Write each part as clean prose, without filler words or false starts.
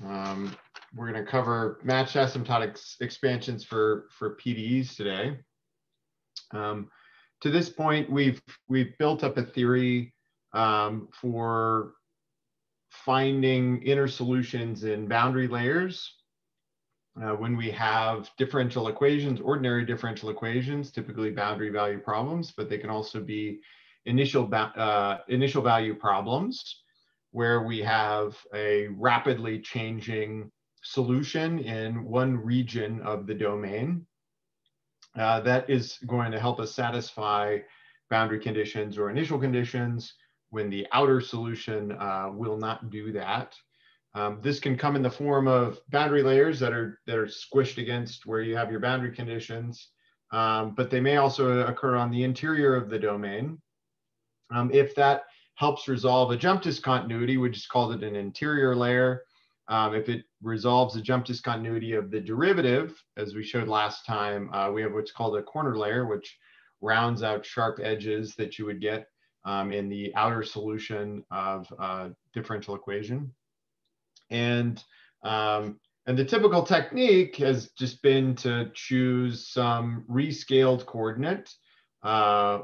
We're going to cover matched asymptotics expansions for PDEs today. To this point, we've built up a theory for finding inner solutions in boundary layers when we have differential equations, ordinary differential equations, typically boundary value problems, but they can also be initial value problems where we have a rapidly changing solution in one region of the domain that is going to help us satisfy boundary conditions or initial conditions when the outer solution will not do that. This can come in the form of boundary layers that are squished against where you have your boundary conditions, but they may also occur on the interior of the domain. If that helps resolve a jump discontinuity, we just called it an interior layer. If it resolves the jump discontinuity of the derivative, as we showed last time, we have what's called a corner layer, which rounds out sharp edges that you would get in the outer solution of a differential equation. And the typical technique has just been to choose some rescaled coordinate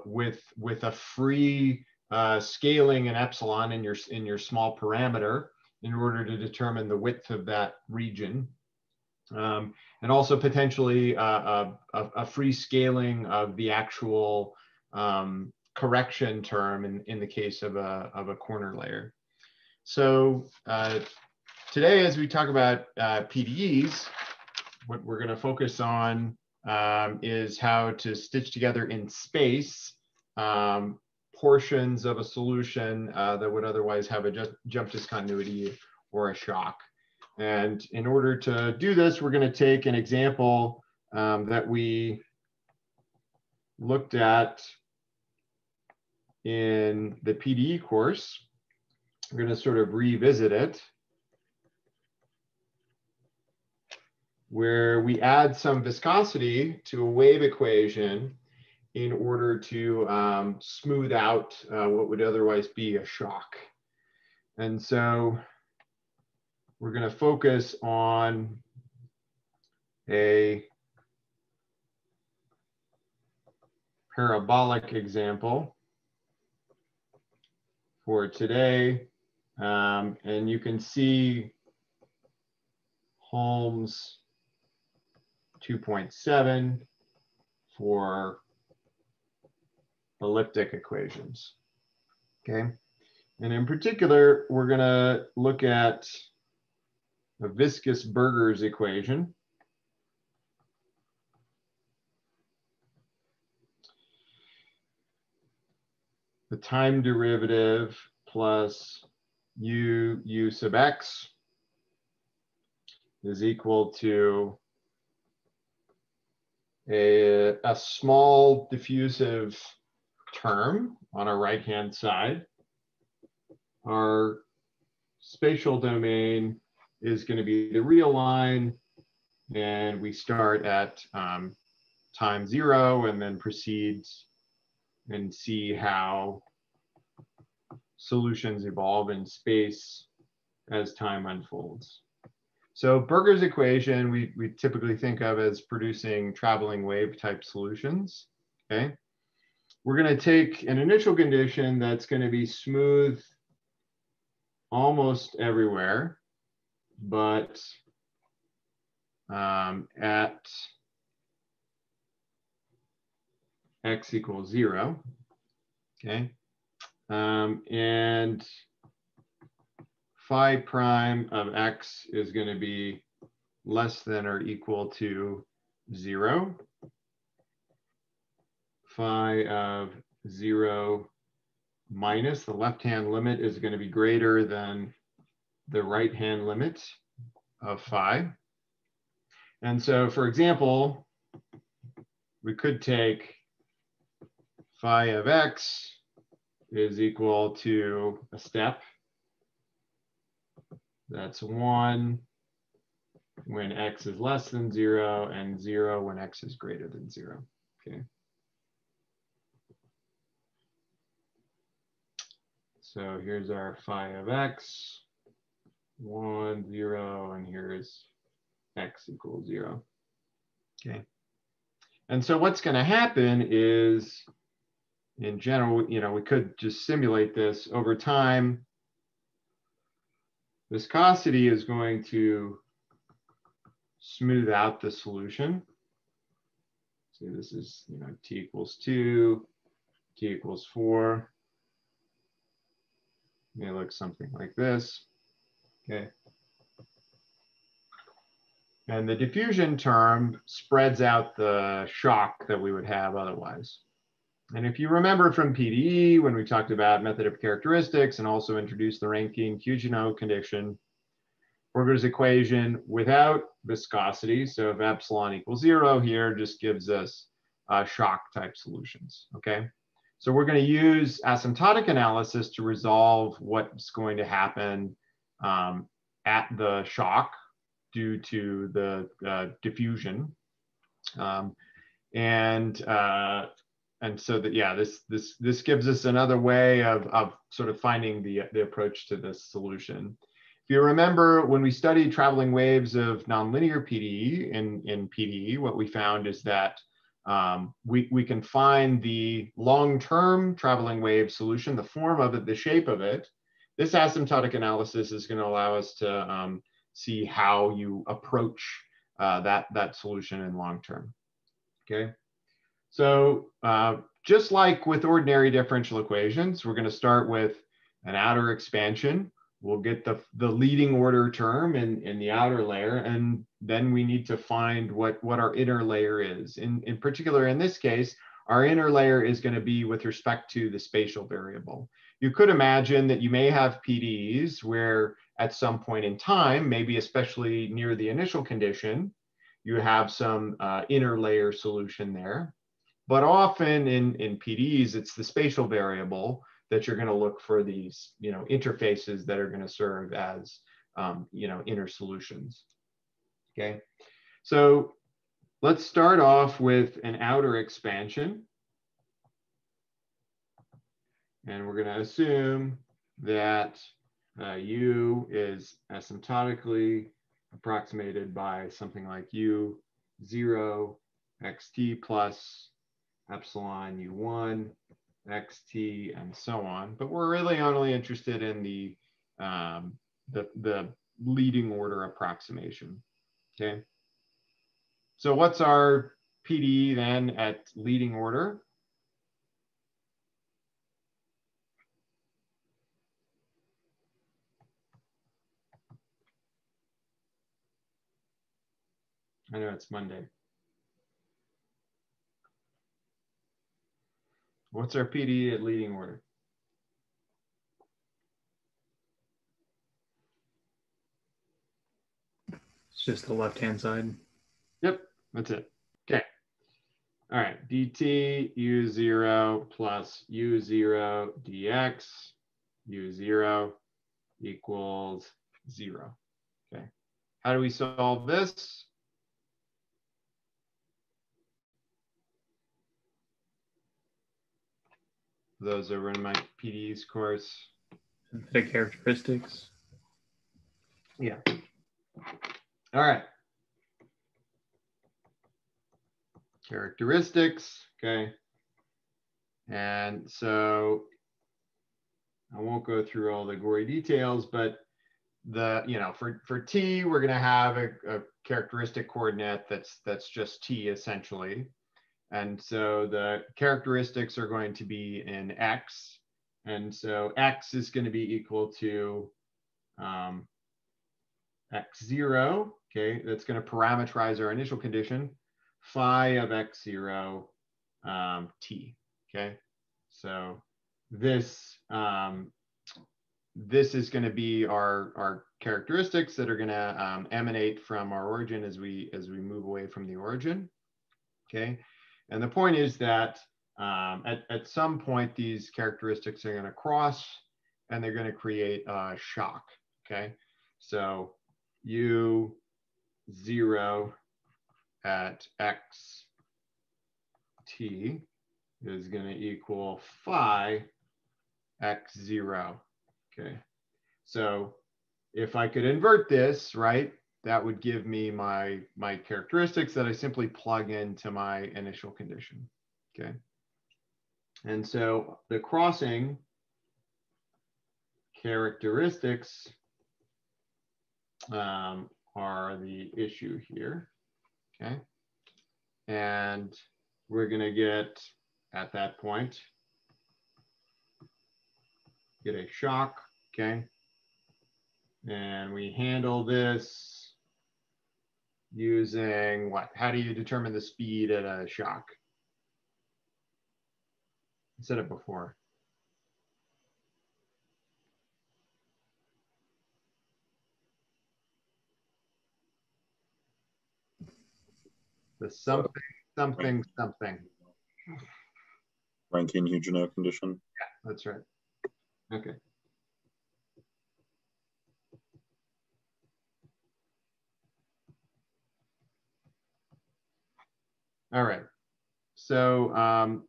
with a free scaling in epsilon in your small parameter in order to determine the width of that region, and also potentially a free scaling of the actual correction term in the case of a corner layer. So today, as we talk about PDEs, what we're going to focus on is how to stitch together in space portions of a solution that would otherwise have a jump discontinuity or a shock. And in order to do this, we're going to take an example that we looked at in the PDE course. We're going to sort of revisit it, where we add some viscosity to a wave equation in order to smooth out what would otherwise be a shock. And so we're going to focus on a parabolic example for today. And you can see Holmes 2.7 for elliptic equations, okay? And in particular, we're gonna look at a viscous Burger's equation. The time derivative plus u sub x is equal to a small diffusive term on our right-hand side. Our spatial domain is going to be the real line, and we start at time 0 and then proceed and see how solutions evolve in space as time unfolds. So Burger's equation, we typically think of as producing traveling wave type solutions, okay? We're going to take an initial condition that's going to be smooth almost everywhere, but at x equals 0, okay? And phi prime of x is going to be less than or equal to 0. Phi of 0 minus the left-hand limit is going to be greater than the right-hand limit of phi. And so, for example, we could take phi of x is equal to a step. That's 1 when x is less than 0 and 0 when x is greater than 0, okay? So here's our phi of x. 1, 0, and here is x equals 0. Okay. And so what's going to happen is, in general, we could just simulate this over time. Viscosity is going to smooth out the solution. So this is, t equals 2, t equals 4. It may look something like this. Okay. And the diffusion term spreads out the shock that we would have otherwise. And if you remember from PDE, when we talked about method of characteristics and also introduced the Rankine-Kujino condition, Borger's equation without viscosity, so if epsilon equals 0 here, just gives us shock type solutions, okay? So we're going to use asymptotic analysis to resolve what's going to happen at the shock due to the diffusion. And so that, yeah, this gives us another way of sort of finding the approach to this solution. If you remember, when we studied traveling waves of nonlinear PDE in PDE, what we found is that we can find the long-term traveling wave solution, the form of it, the shape of it. This asymptotic analysis is going to allow us to see how you approach that solution in long term. Okay. So just like with ordinary differential equations, we're going to start with an outer expansion. We'll get the leading order term in the outer layer, and then we need to find what our inner layer is. In particular, in this case, our inner layer is going to be with respect to the spatial variable. You could imagine that you may have PDEs where at some point in time, maybe especially near the initial condition, you have some inner layer solution there. But often in PDEs, it's the spatial variable that you're going to look for these, interfaces that are going to serve as, inner solutions. Okay, so let's start off with an outer expansion. And we're going to assume that U is asymptotically approximated by something like U0 xt plus epsilon U1 xt and so on. But we're really only interested in the leading order approximation. Okay. So what's our PDE then at leading order? I know it's Monday. What's our PDE at leading order? It's just the left-hand side. Yep, that's it. Okay. All right, dt u0 plus u0 dx u0 equals 0. Okay. How do we solve this? Those over in my PDEs course. The characteristics. Yeah. All right. Characteristics, okay. And so I won't go through all the gory details, but for t, we're going to have a characteristic coordinate that's just t essentially. And so the characteristics are going to be in x. And so x is going to be equal to x0, okay? That's going to parameterize our initial condition, phi of x0 t, okay? So this is going to be our characteristics that are going to emanate from our origin as we move away from the origin, okay? And the point is that at some point, these characteristics are going to cross and they're going to create a shock, okay? So U0 at x t is going to equal phi x0, okay? So if I could invert this, right, that would give me my characteristics that I simply plug into my initial condition. Okay. And so the crossing characteristics are the issue here. Okay. And we're going to get, at that point, get a shock. Okay. And we handle this using what? How do you determine the speed at a shock? I said it before. The something, something, something. Rankine-Huguenot condition. Yeah, that's right. Okay. All right. So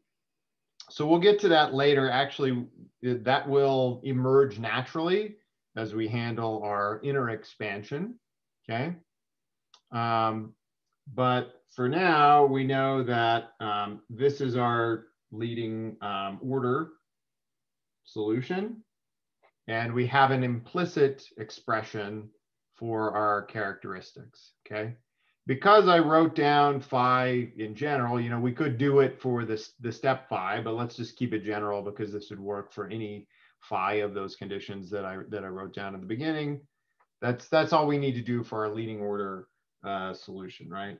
so we'll get to that later. Actually, that will emerge naturally as we handle our inner expansion. Okay. But for now, we know that this is our leading order solution, and we have an implicit expression for our characteristics. Okay. Because I wrote down phi in general, you know, we could do it for the step phi, but let's just keep it general because this would work for any phi of those conditions that I wrote down at the beginning. That's all we need to do for our leading order solution, right?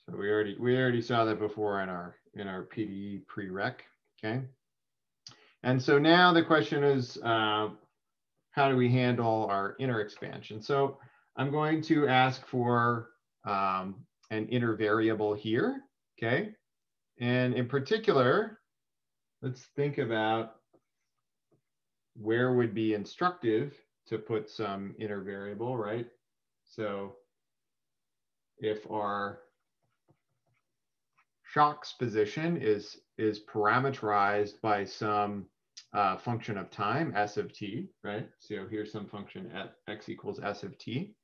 So we already saw that before in our PDE prereq. Okay. And so now the question is, how do we handle our inner expansion? So I'm going to ask for an inner variable here, okay? And in particular, let's think about where would be instructive to put some inner variable, right? So if our shock's position is parameterized by some function of time, s of t, right? So here's some function at x equals s of t.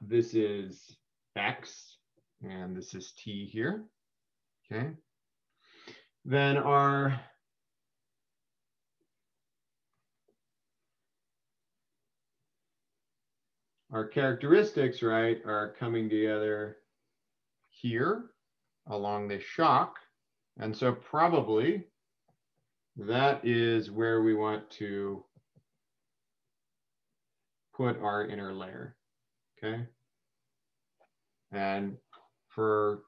This is x, and this is t here, okay? Then our characteristics, right, are coming together here along this shock. And so probably that is where we want to put our inner layer, okay? And for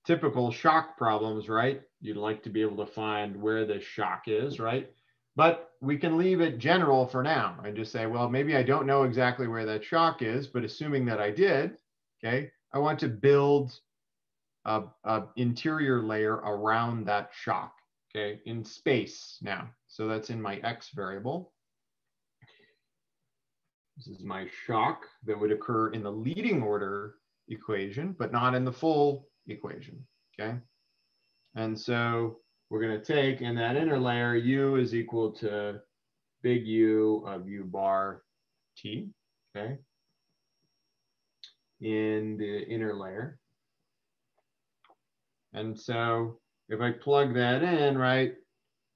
typical shock problems, right, you'd like to be able to find where this shock is, right? But we can leave it general for now and just say, well, maybe I don't know exactly where that shock is, but assuming that I did, okay, I want to build a interior layer around that shock, okay, in space now. So that's in my x variable. This is my shock that would occur in the leading order equation, but not in the full equation, okay? And so we're going to take in that inner layer, u is equal to big U of u bar t, okay, in the inner layer. And so if I plug that in, right,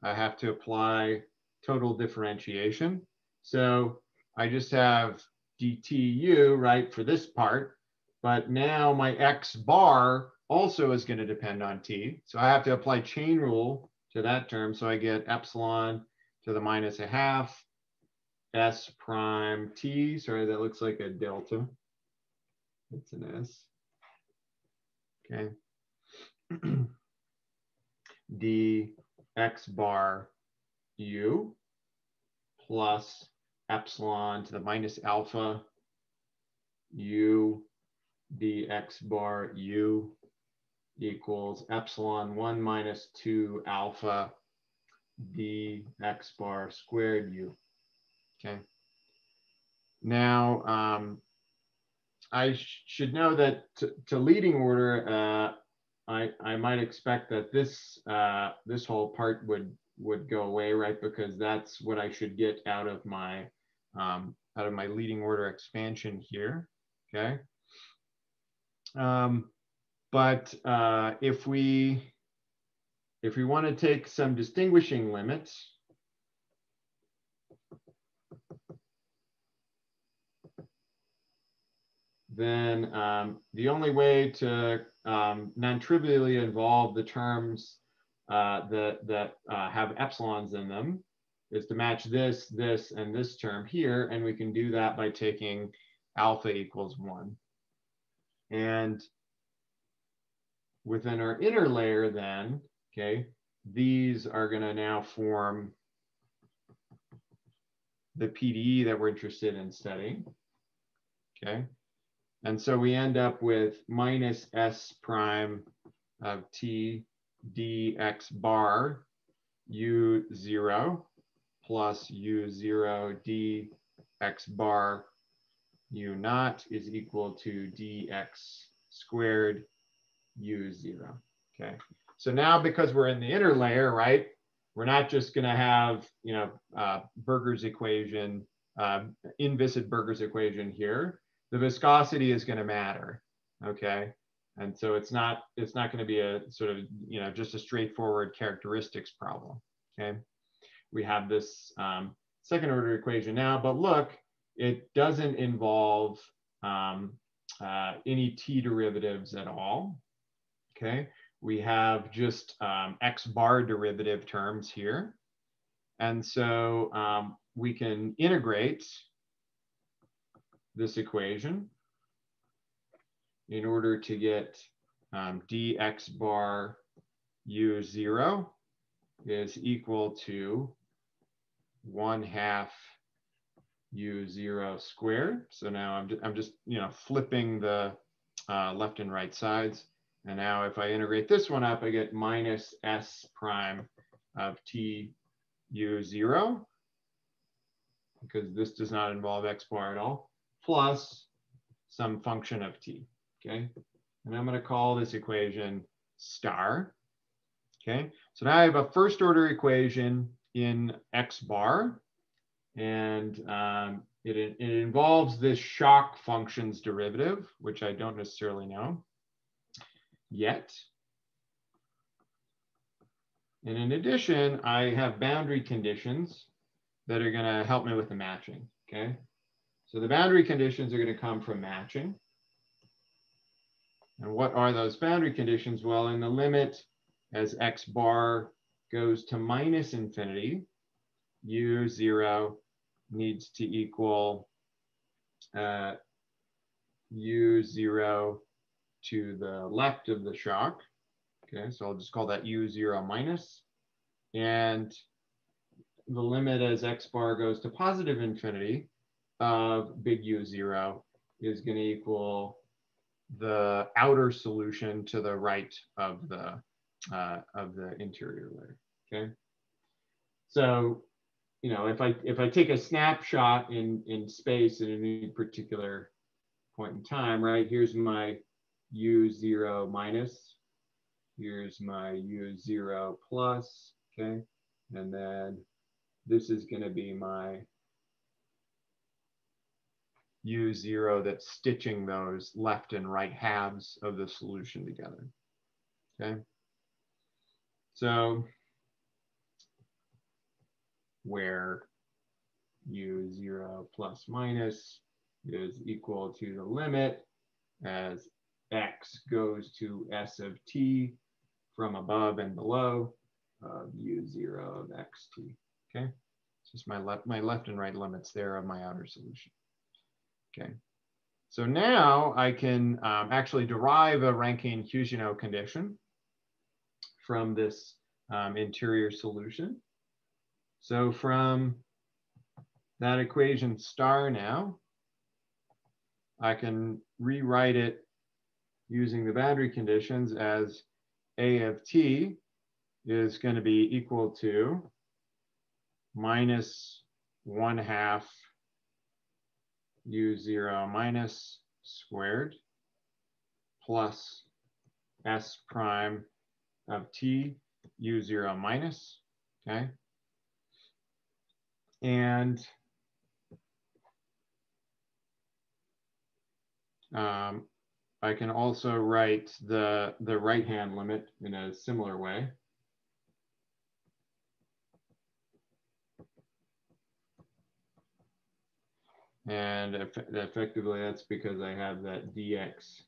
I have to apply total differentiation. So I just have dtu, right, for this part, but now my x bar also is going to depend on t. So I have to apply chain rule to that term. So I get epsilon to the minus a half s prime t. Sorry, that looks like a delta. It's an s. Okay. d x bar u plus epsilon to the minus alpha u dx bar u equals epsilon 1 minus 2 alpha dx bar squared u. Okay. Now, I should know that to leading order, I might expect that this this whole part would would go away, right? Because that's what I should get out of my leading order expansion here, okay? But if we want to take some distinguishing limits, then the only way to non-trivially involve the terms that have epsilons in them is to match this, this, and this term here. And we can do that by taking alpha equals 1. And within our inner layer then, okay, these are going to now form the PDE that we're interested in studying, okay? And so we end up with minus S prime of T dx bar U0 plus U0 dx bar U naught is equal to dx squared U0, okay? So now because we're in the inner layer, right, we're not just going to have, you know, Berger's equation, inviscid Berger's equation here. The viscosity is going to matter, okay? And so it's not going to be a sort of, you know, just a straightforward characteristics problem, okay? We have this second order equation now, but look, it doesn't involve any t derivatives at all, okay? We have just x bar derivative terms here. And so we can integrate this equation in order to get dx bar U0 is equal to 1/2 U0 squared. So now I'm just you know, flipping the left and right sides. And now if I integrate this one up, I get minus S prime of T U0, because this does not involve x bar at all, plus some function of t, okay? And I'm going to call this equation star, okay? So now I have a first order equation in x bar, and it involves this shock function's derivative, which I don't necessarily know yet. And in addition, I have boundary conditions that are going to help me with the matching, okay? So the boundary conditions are going to come from matching. And what are those boundary conditions? Well, in the limit as x bar goes to minus infinity, U0 needs to equal U0 to the left of the shock. Okay, so I'll just call that U0 minus. And the limit as x bar goes to positive infinity of big U0 is going to equal the outer solution to the right of the interior layer. Okay, so you know, if I take a snapshot in space at any particular point in time, right? Here's my U0 minus. Here's my U0 plus. Okay, and then this is going to be my U0 that's stitching those left and right halves of the solution together. Okay, so where U0 plus minus is equal to the limit as x goes to s of t from above and below of U0 of xt. Okay, it's just my left and right limits there of my outer solution. Okay, so now I can actually derive a Rankine-Hugino condition from this interior solution. So from that equation star now, I can rewrite it using the boundary conditions as A of t is going to be equal to minus 1/2 U0 minus squared plus S prime of t U0 minus. okay? And I can also write the right-hand limit in a similar way. And effectively, that's because I have that dx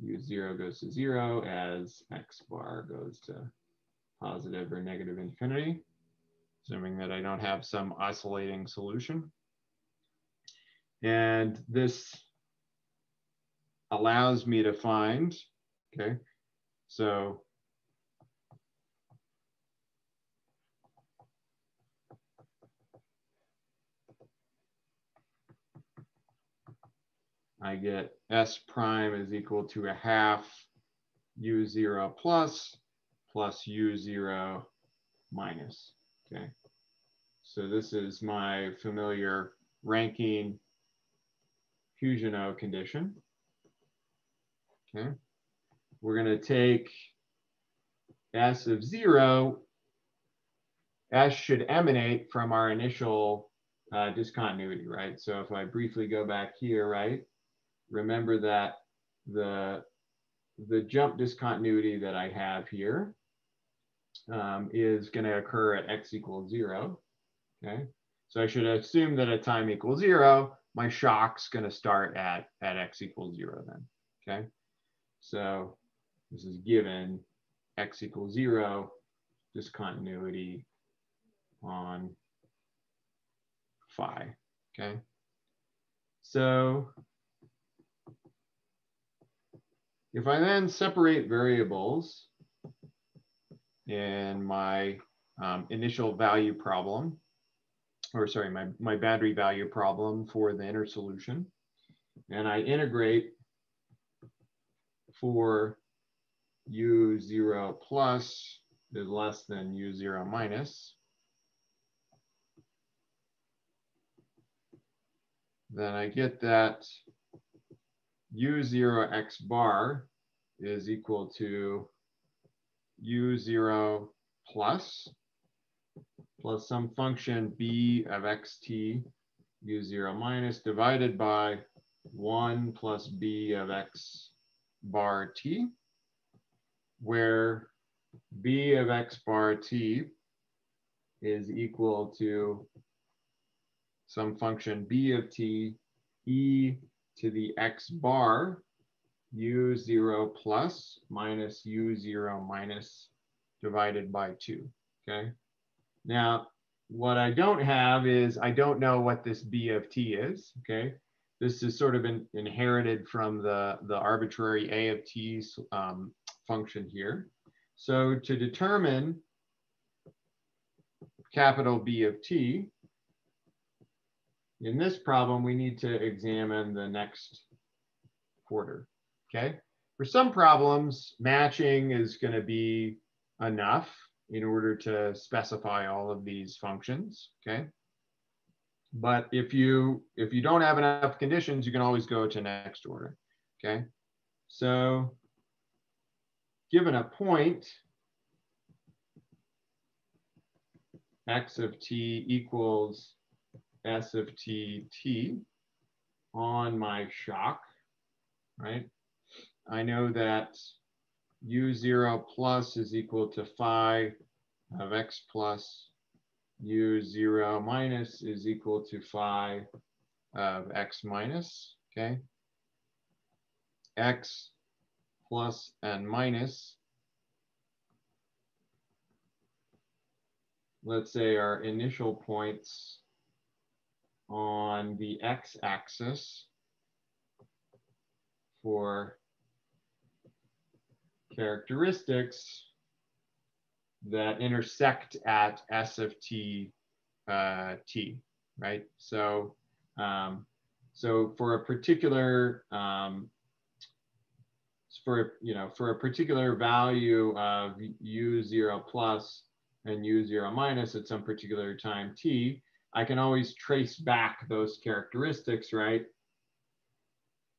u0 goes to 0 as x bar goes to positive or negative infinity, assuming that I don't have some oscillating solution. And this allows me to find, okay, so I get S prime is equal to a half U0 plus U0 minus, okay? So this is my familiar Rankine Fusionot condition, okay? We're gonna take S of 0, S should emanate from our initial discontinuity, right? So if I briefly go back here, right? Remember that the jump discontinuity that I have here is going to occur at x equals 0. Okay, so I should assume that at time equals 0, my shock's going to start at x equals 0 then. Okay, so this is given x equals 0 discontinuity on phi. Okay, so if I then separate variables in my initial value problem, or sorry, my boundary value problem for the inner solution, and I integrate for u0 plus is less than u0 minus, then I get that u0 x bar is equal to u0 plus some function b of xt u0 minus divided by 1 plus b of x bar t, where b of x bar t is equal to some function b of t e to the x bar u0 plus minus u0 minus divided by 2, okay? Now, what I don't have is, I don't know what this b of t is, okay? This is sort of inherited from the arbitrary a of t function here. So to determine capital B of t, in this problem, we need to examine the next quarter, okay? For some problems, matching is going to be enough in order to specify all of these functions, okay? But if you don't have enough conditions, you can always go to next order, okay? So given a point, x of t equals s of t t on my shock, right? I know that u0 plus is equal to phi of x plus, u0 minus is equal to phi of x minus, okay? X plus and minus, let's say, our initial points on the x-axis for characteristics that intersect at s of t t, right? So so for a particular for a particular value of u0 plus and u0 minus at some particular time t, I can always trace back those characteristics, right,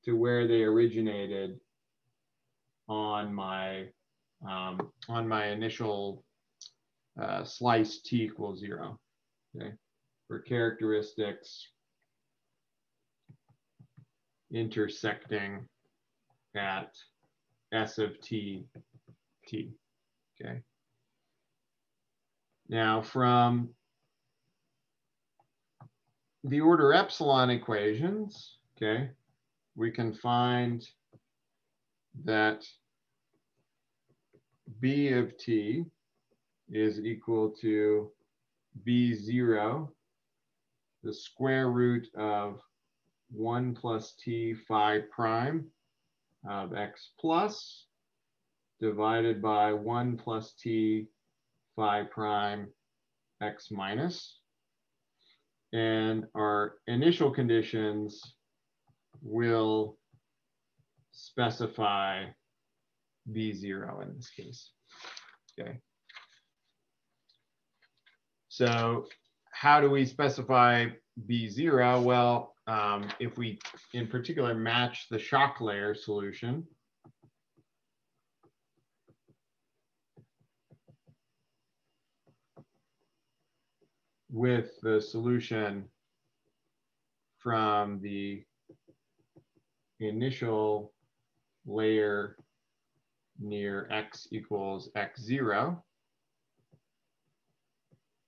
to where they originated on my initial slice t equals 0, okay, for characteristics intersecting at s of t, t, okay. Now from the order epsilon equations, okay, we can find that b of t is equal to b0, the square root of 1 plus t phi prime of x plus divided by 1 plus t phi prime x minus. And our initial conditions will specify b0 in this case, okay? So how do we specify b0? Well, if we in particular match the shock layer solution with the solution from the initial layer near x equals x0,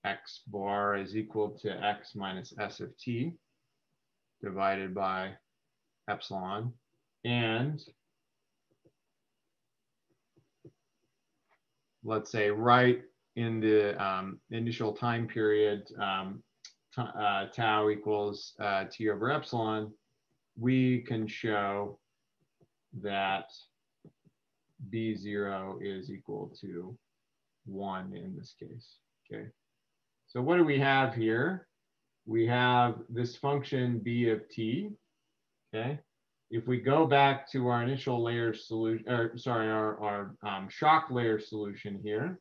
x bar is equal to x minus s of t divided by epsilon, and let's say right in the initial time period, tau equals t over epsilon, we can show that b0 is equal to 1 in this case, okay? So what do we have here? We have this function b of t, okay? If we go back to our initial layer solution, or sorry, our shock layer solution here,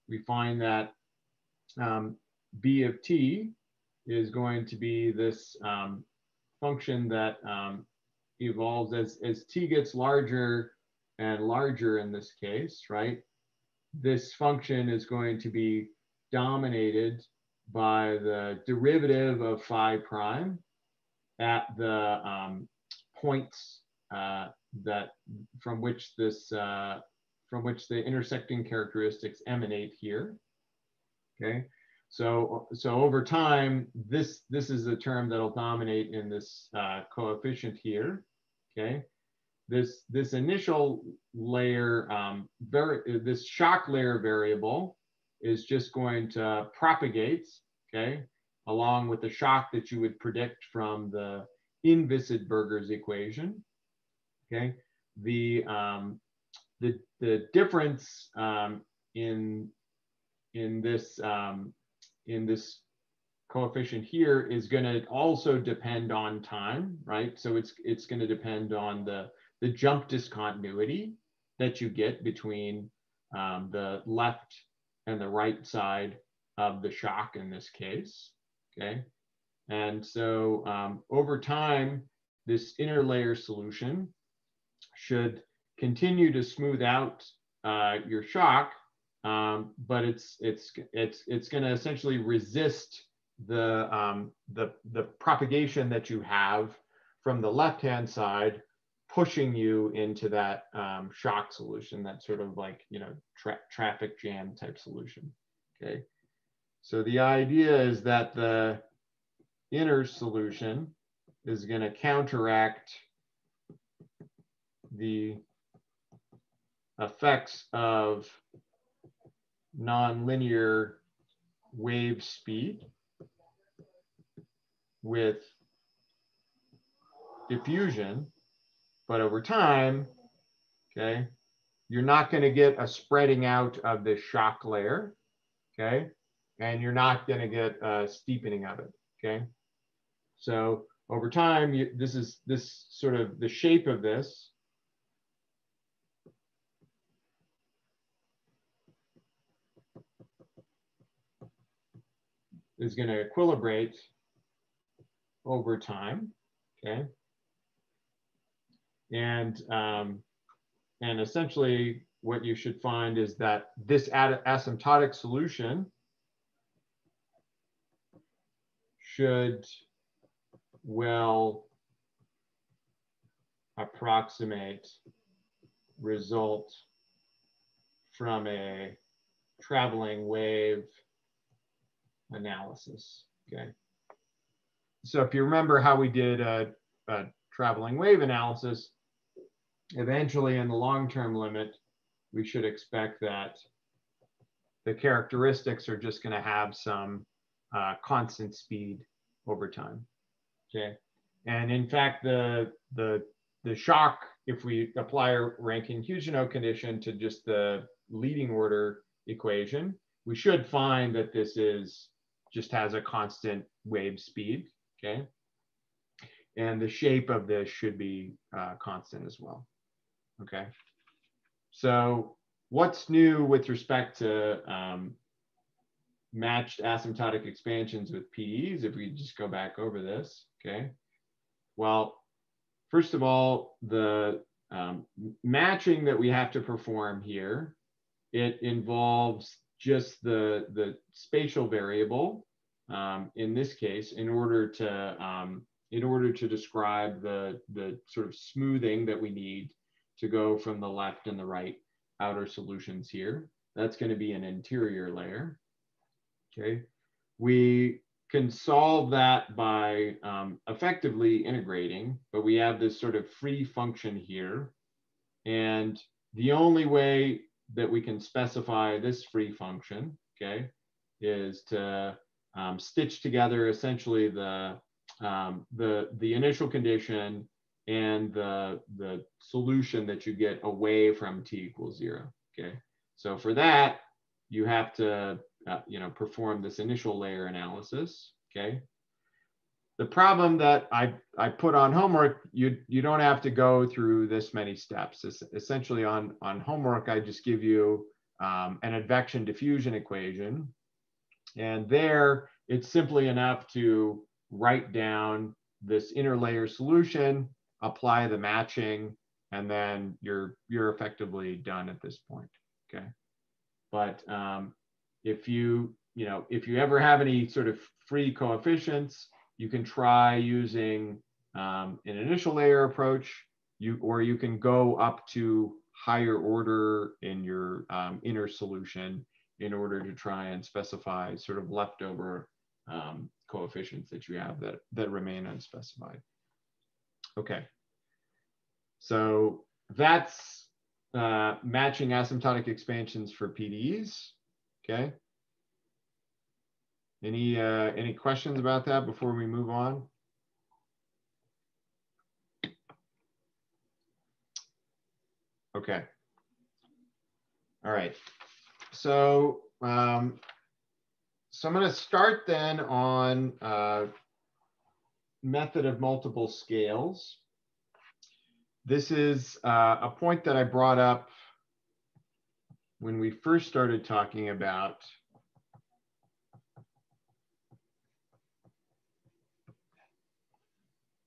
we find that b of t is going to be this function that evolves as t gets larger and larger in this case, right? This function is going to be dominated by the derivative of phi prime at the points that from which the intersecting characteristics emanate here. Okay, so over time, this is the term that'll dominate in this coefficient here. Okay, this initial layer, this shock layer variable is just going to propagate, okay, along with the shock that you would predict from the Inviscid-Burger's equation. Okay, the difference in this coefficient here is going to also depend on time, right? So it's going to depend on the jump discontinuity that you get between the left and the right side of the shock in this case, okay? And so over time, this interlayer solution should continue to smooth out your shock, but it's going to essentially resist the propagation that you have from the left-hand side, pushing you into that shock solution, that sort of like, you know, traffic jam type solution. Okay, so the idea is that the inner solution is going to counteract the effects of nonlinear wave speed with diffusion, but over time, okay, you're not going to get a spreading out of this shock layer, okay, and you're not going to get a steepening of it, okay. So over time, this sort of the shape of this is going to equilibrate over time, okay, and essentially what you should find is that this asymptotic solution should well approximate result from a traveling wave analysis. Okay. So if you remember how we did a traveling wave analysis, eventually in the long-term limit, we should expect that the characteristics are just going to have some constant speed over time. Okay. And in fact, the shock, if we apply a Rankine-Hughes-Janot condition to just the leading order equation, we should find that this is just has a constant wave speed. Okay. And the shape of this should be constant as well. Okay. So what's new with respect to matched asymptotic expansions with PDEs, if we just go back over this? Okay. Well, first of all, the matching that we have to perform here, it involves just the spatial variable in this case in order to describe the sort of smoothing that we need to go from the left and the right outer solutions here. That's going to be an interior layer. Okay, we can solve that by effectively integrating, but we have this sort of free function here. And the only way that we can specify this free function, okay, is to stitch together essentially the initial condition and the solution that you get away from t equals 0. Okay, so for that you have to perform this initial layer analysis. Okay, the problem that I put on homework, you don't have to go through this many steps. Essentially on homework, I just give you an advection diffusion equation, and there it's simply enough to write down this interlayer solution, apply the matching, and then you're effectively done at this point. Okay, but if you ever have any sort of free coefficients, you can try using an initial layer approach, or you can go up to higher order in your inner solution in order to try and specify sort of leftover coefficients that you have that remain unspecified. Okay, so that's matching asymptotic expansions for PDEs. Okay. Any questions about that before we move on? Okay. All right. So I'm going to start then on method of multiple scales. This is a point that I brought up when we first started talking about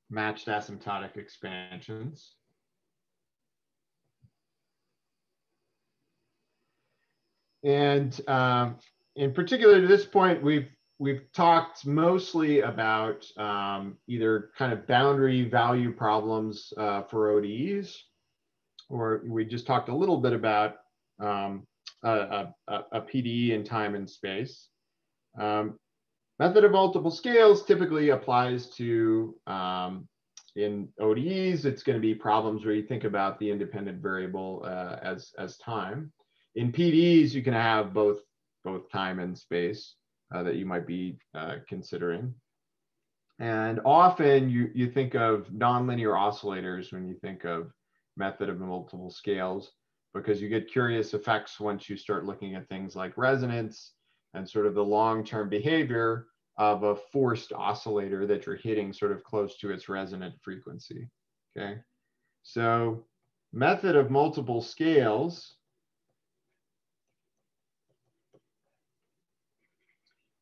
matched asymptotic expansions. And in particular, to this point, we've talked mostly about either kind of boundary value problems for ODEs, or we just talked a little bit about a PDE in time and space. Method of multiple scales typically applies to, in ODEs, it's going to be problems where you think about the independent variable as time. In PDEs, you can have both time and space that you might be considering. And often you think of nonlinear oscillators when you think of method of multiple scales, because you get curious effects once you start looking at things like resonance and sort of the long-term behavior of a forced oscillator that you're hitting sort of close to its resonant frequency. Okay, so method of multiple scales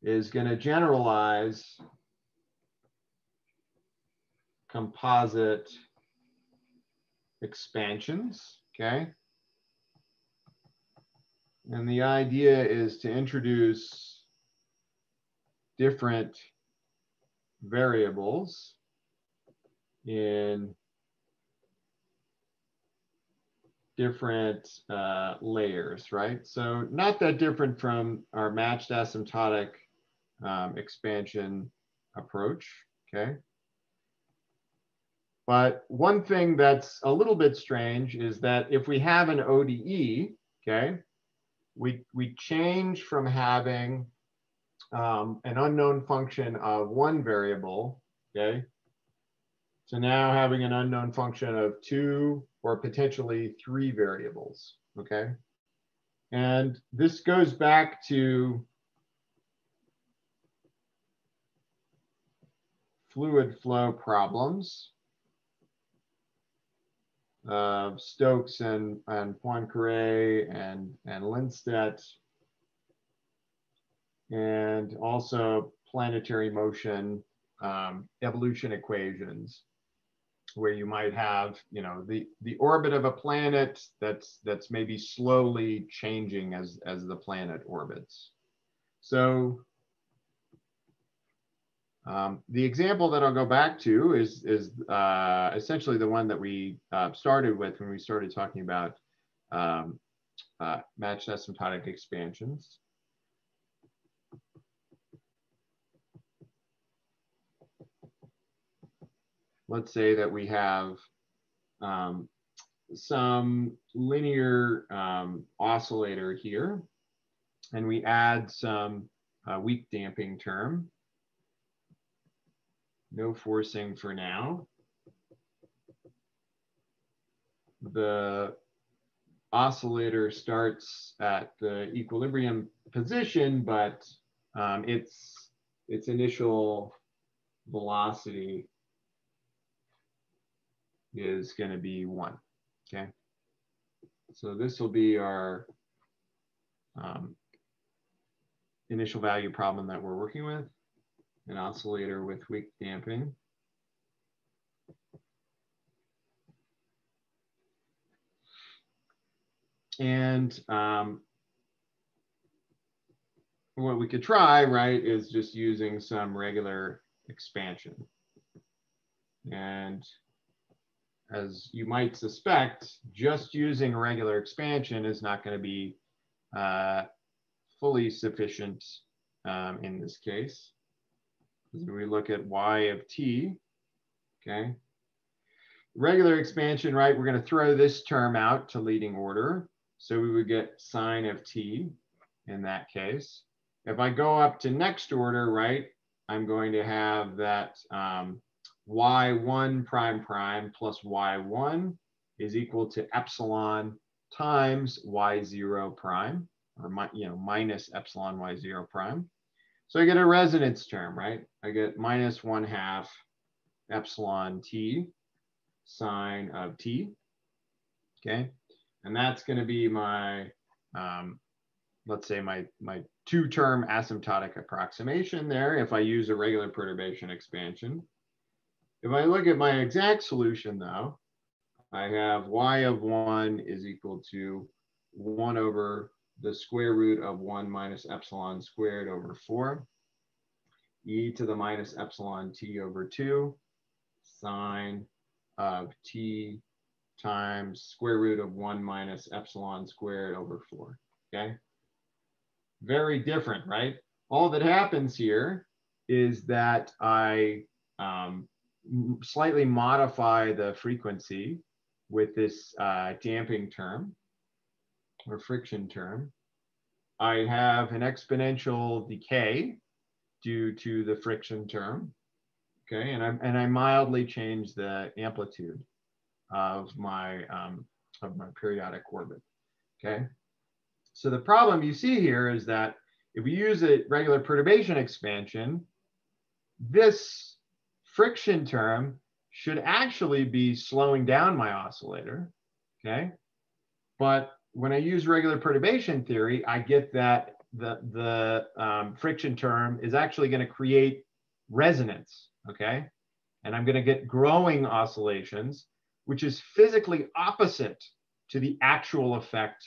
is going to generalize composite expansions. Okay, And the idea is to introduce different variables in different layers, right? So not that different from our matched asymptotic expansion approach, okay? But one thing that's a little bit strange is that if we have an ODE, okay, we change from having an unknown function of one variable, okay, to now having an unknown function of 2 or potentially 3 variables, okay? And this goes back to fluid flow problems of Stokes and Poincaré and Lindstedt, and also planetary motion evolution equations, where you might have, you know, the orbit of a planet that's maybe slowly changing as the planet orbits. So the example that I'll go back to is essentially the one that we started with when we started talking about matched asymptotic expansions. Let's say that we have some linear oscillator here, and we add some weak damping term. No forcing for now. The oscillator starts at the equilibrium position, but its initial velocity is going to be 1, okay? So this will be our initial value problem that we're working with, an oscillator with weak damping. And what we could try, right, is just using some regular expansion. And as you might suspect, just using a regular expansion is not going to be fully sufficient in this case. So we look at y of t, okay? Regular expansion, right, we're going to throw this term out to leading order. So we would get sine of t in that case. If I go up to next order, right, I'm going to have that y1 prime prime plus y1 is equal to epsilon times y0 prime, or minus epsilon y0 prime. So I get a resonance term, right? I get minus 1/2 epsilon t sine of t, okay? And that's going to be my, let's say my 2-term asymptotic approximation there if I use a regular perturbation expansion. If I look at my exact solution though, I have y of 1 is equal to 1 over the square root of 1 minus epsilon squared over 4, e to the minus epsilon t over 2, sine of t times square root of 1 minus epsilon squared over 4, okay? Very different, right? All that happens here is that I slightly modify the frequency with this damping term or friction term. I have an exponential decay due to the friction term, okay? And I mildly change the amplitude of my periodic orbit, okay? So the problem you see here is that if we use a regular perturbation expansion, this friction term should actually be slowing down my oscillator, okay? But when I use regular perturbation theory, I get that the friction term is actually going to create resonance, okay? And I'm going to get growing oscillations, which is physically opposite to the actual effect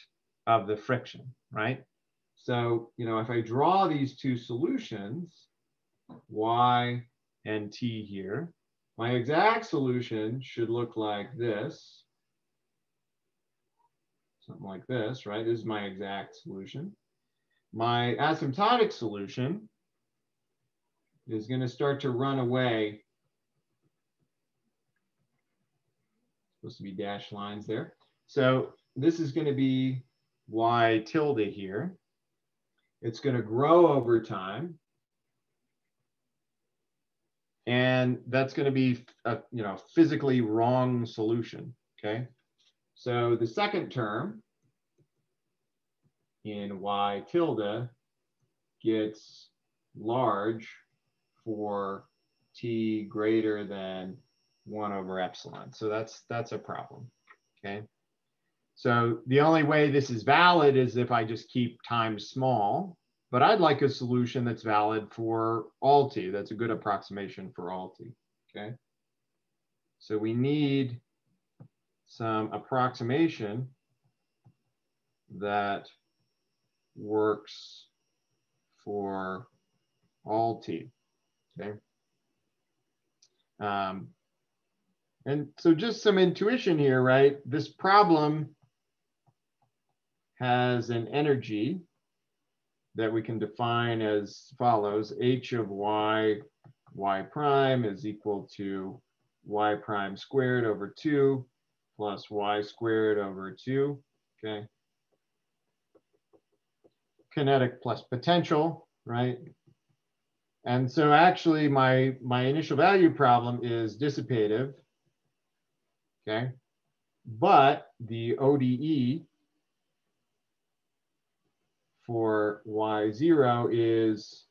of the friction, right? So, if I draw these two solutions, y and t here, my exact solution should look like this. Something like this, right? This is my exact solution. My asymptotic solution is going to start to run away. Supposed to be dashed lines there. So this is going to be y tilde here. It's going to grow over time. And that's going to be a physically wrong solution, okay? So the second term in y tilde gets large for t greater than 1 over epsilon. So that's a problem, okay? So the only way this is valid is if I just keep time small, but I'd like a solution that's valid for all t. That's a good approximation for all t, okay? So we need some approximation that works for all t, okay? And so just some intuition here, right? This problem has an energy that we can define as follows: h of y prime is equal to y prime squared over 2 plus y squared over 2, okay? Kinetic plus potential, right? And so actually my initial value problem is dissipative, okay? But the ODE for y0 is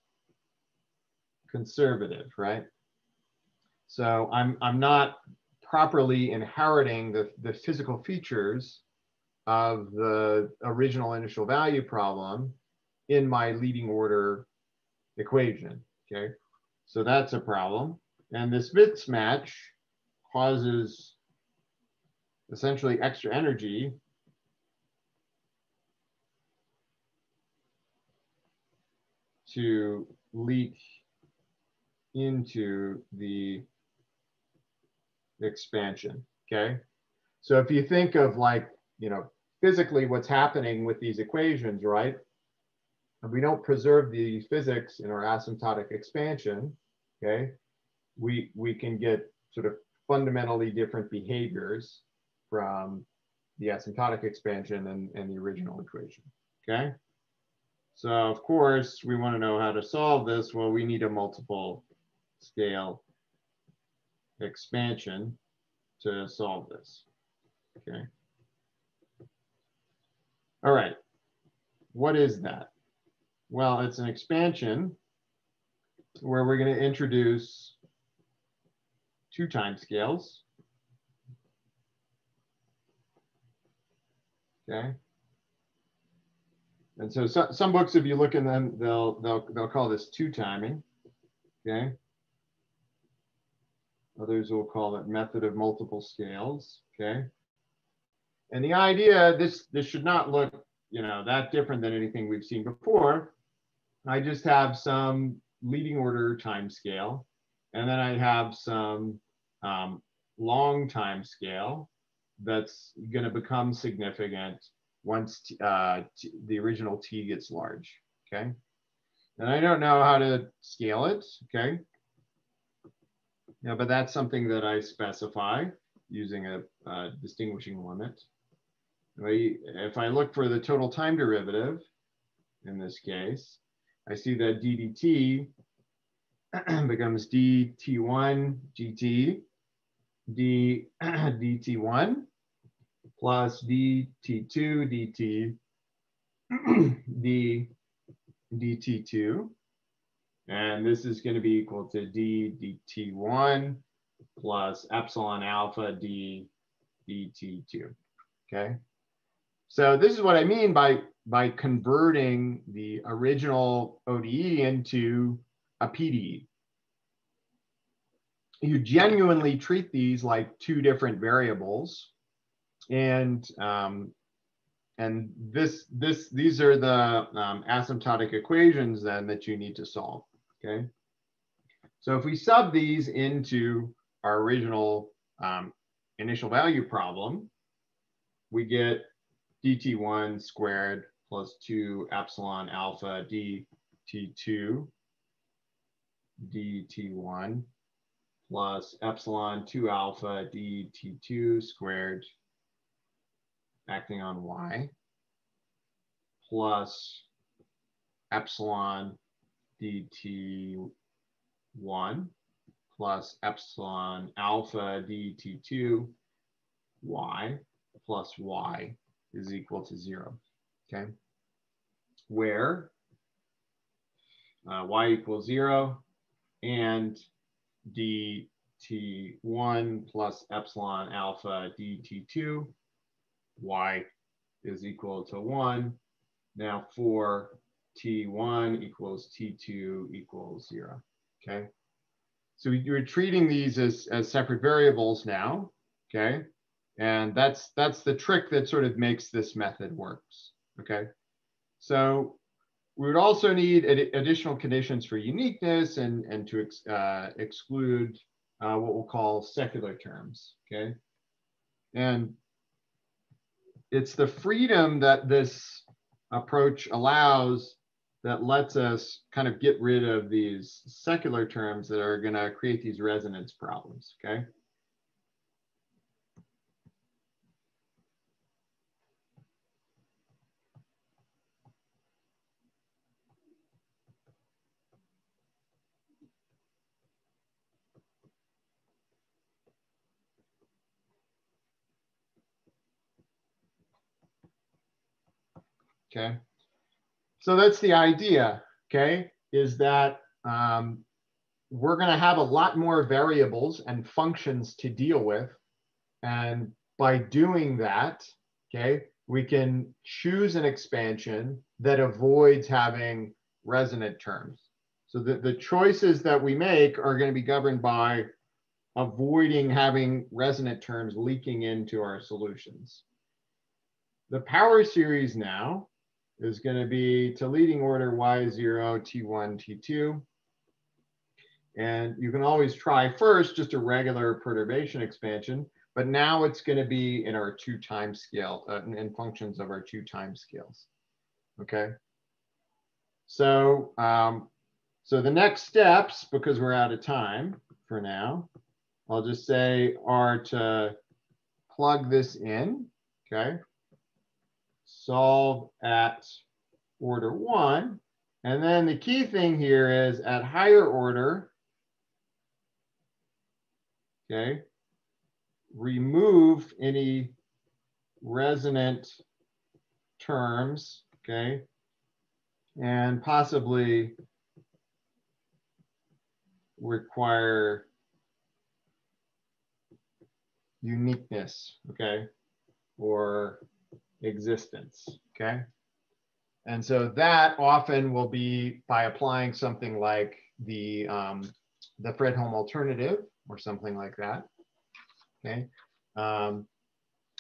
conservative, right? So I'm not properly inheriting the physical features of the original initial value problem in my leading order equation, okay? So that's a problem. And this mismatch causes essentially extra energy to leak into the expansion, okay? So if you think of physically what's happening with these equations, right? And we don't preserve the physics in our asymptotic expansion, okay? We can get sort of fundamentally different behaviors from the asymptotic expansion and the original equation, okay? So of course, we want to know how to solve this. Well, we need a multiple scale expansion to solve this, okay? All right, what is that? Well, it's an expansion where we're going to introduce 2 time scales, okay? And so some books, if you look in them, they'll call this 2 timing, okay? Others will call it method of multiple scales, okay? And the idea, this should not look, that different than anything we've seen before. I just have some leading order time scale, and then I have some long time scale that's going to become significant once the original t gets large, okay? And I don't know how to scale it, okay? Yeah, but that's something that I specify using a distinguishing limit. If I look for the total time derivative, in this case, I see that d dt becomes dt1 gt d dt1 plus dt2 dt d dt2, and this is going to be equal to d dt1 plus epsilon alpha d dt2, okay? So this is what I mean by converting the original ODE into a PDE. You genuinely treat these like 2 different variables, and these are the asymptotic equations then that you need to solve, okay? So if we sub these into our original initial value problem, we get dt1 squared plus 2 epsilon alpha dt2 dt1 plus epsilon 2 alpha dt2 squared acting on y plus epsilon dt1 plus epsilon alpha dt2 y plus y is equal to 0, okay? Where y equals 0 and dt1 plus epsilon alpha dt2 y is equal to 1. Now for t1 equals t2 equals 0, okay? So you're treating these as separate variables now, okay? And that's the trick that sort of makes this method works, okay? So we would also need additional conditions for uniqueness and to exclude what we'll call secular terms, okay? And it's the freedom that this approach allows that lets us kind of get rid of these secular terms that are going to create these resonance problems, okay? Okay, so that's the idea, okay, is that we're going to have a lot more variables and functions to deal with. And by doing that, okay, we can choose an expansion that avoids having resonant terms. So the choices that we make are going to be governed by avoiding having resonant terms leaking into our solutions. The power series now is going to be to leading order y0, t1, t2. And you can always try first just a regular perturbation expansion, but now it's going to be in our 2 time scale, in functions of our 2 time scales. Okay. So, so the next steps, because we're out of time for now, I'll just say are to plug this in, okay? Solve at order 1. And then the key thing here is at higher order, okay, remove any resonant terms, okay, and possibly require uniqueness, okay, or existence, okay? And so that often will be by applying something like the Fredholm alternative or something like that, okay?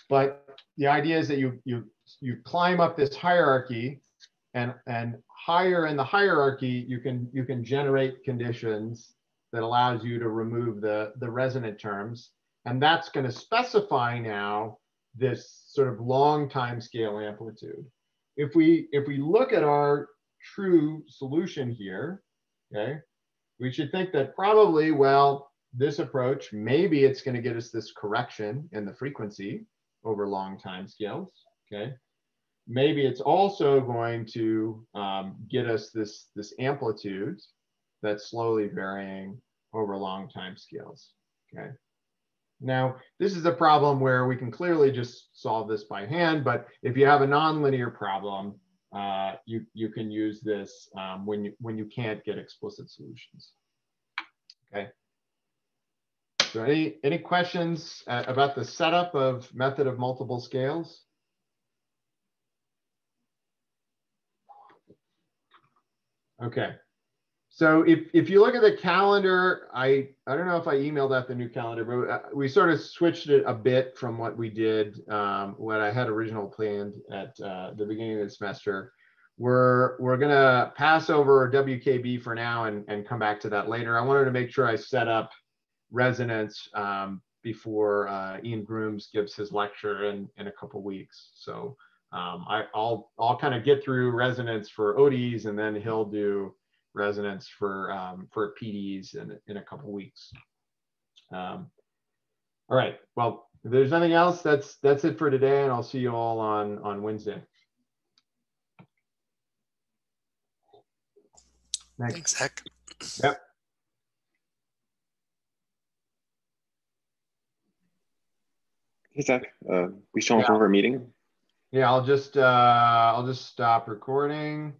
But the idea is that you climb up this hierarchy, and higher in the hierarchy, you can generate conditions that allows you to remove the resonant terms. And that's going to specify now this sort of long time scale amplitude. If we look at our true solution here, okay, we should think that probably, well, this approach, maybe it's going to get us this correction in the frequency over long time scales, okay? Maybe it's also going to get us this amplitude that's slowly varying over long time scales, okay? Now, this is a problem where we can clearly just solve this by hand, but if you have a nonlinear problem, you can use this when you can't get explicit solutions. Okay. So any questions about the setup of method of multiple scales? Okay. So if you look at the calendar, I don't know if I emailed out the new calendar, but we sort of switched it a bit from what we did, what I had original planned at the beginning of the semester. We're gonna pass over WKB for now and come back to that later. I wanted to make sure I set up resonance before Ian Grooms gives his lecture in a couple weeks. So I'll kind of get through resonance for ODs, and then he'll do resonance for PDEs in a couple weeks. All right. Well, if there's nothing else, that's it for today, and I'll see you all on Wednesday. Thanks, Zach. Yep. Hey, Zach, we show up for our meeting? Yeah, I'll just stop recording.